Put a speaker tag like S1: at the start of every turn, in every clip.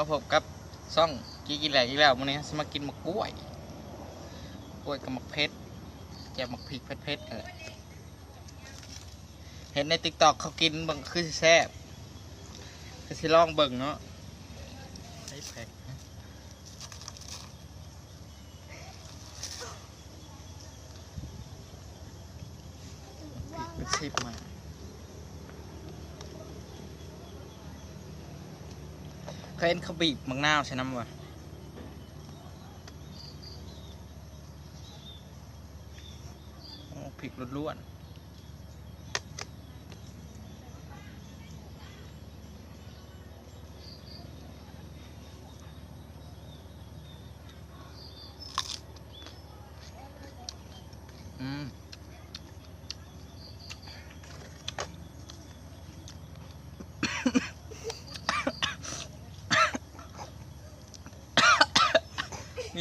S1: มาพบกับซ่องกินแหลกอีกแล้ววันนี้จะมากินมะกล้วยกับมะเพชรแจกมะพริกเพชรเห็นในติ๊กต็อกเขากินบางคือแซ่บคือสิลองเบิ่งเนาะใช้แพ็คเป็นชิปมาเคยเห็นเขาบีบมะนาวใช่น้ำวะพริกล้วน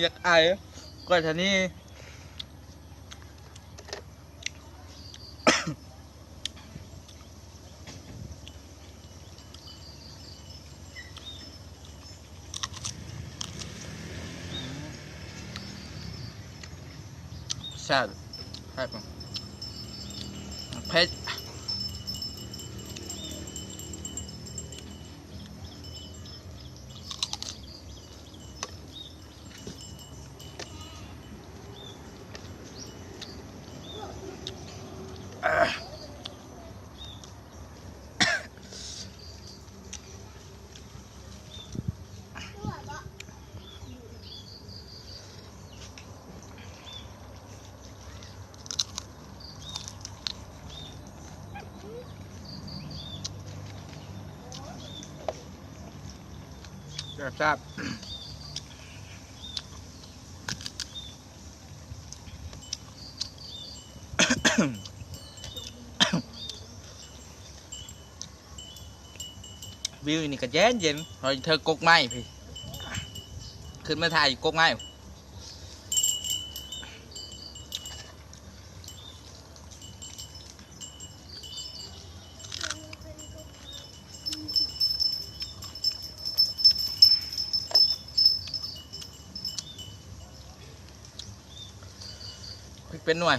S1: อยากไอก็ท่านี้แซ่บแซ่บเผ็ดแซ่บวิวนี่ก็เย็นเฮ้ยเธอกกไม้พี่ขึ้นมาถ่ายกกไม้พริกเป็นหน่วย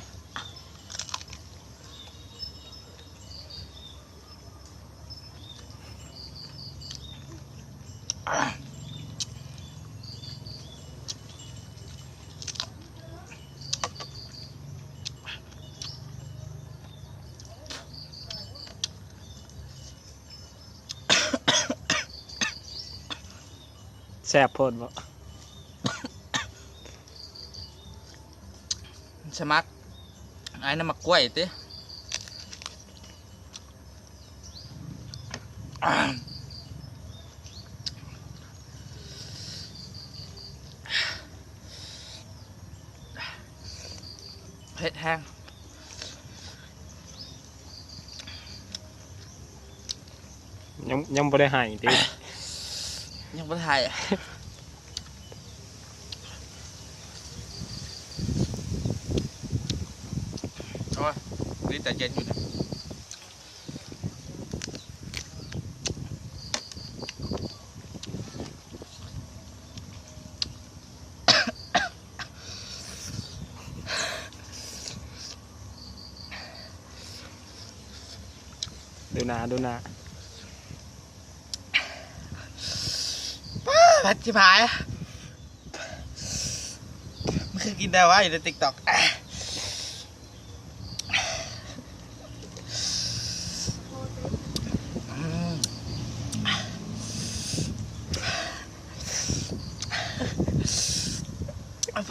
S2: แซ่บโพดบ่
S1: สมักไอ้น้ำมะกล้วยติเผ็ดแห้ง
S2: ยังบ่ได้ให้ติ
S1: ยังไม่ถ่ายโอ้ยนี่แต่เย็นอยู่นะ
S2: ดูนา
S1: พัดชิพายมันคือกินได้วะอยู่ในติ๊กต็อก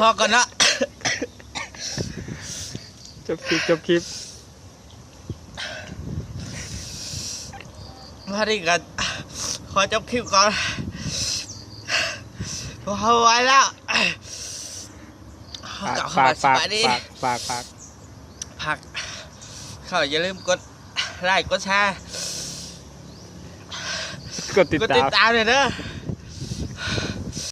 S1: พอก่อนเนาะ
S2: จบคลิป
S1: พอดีกันขอจบคลิปก่อนพอเอาไว้แล้ว
S2: ฝาก
S1: เขาอย่าลืมกดไลค์กดแชร์
S2: กดติดตาม
S1: เลยเด้อ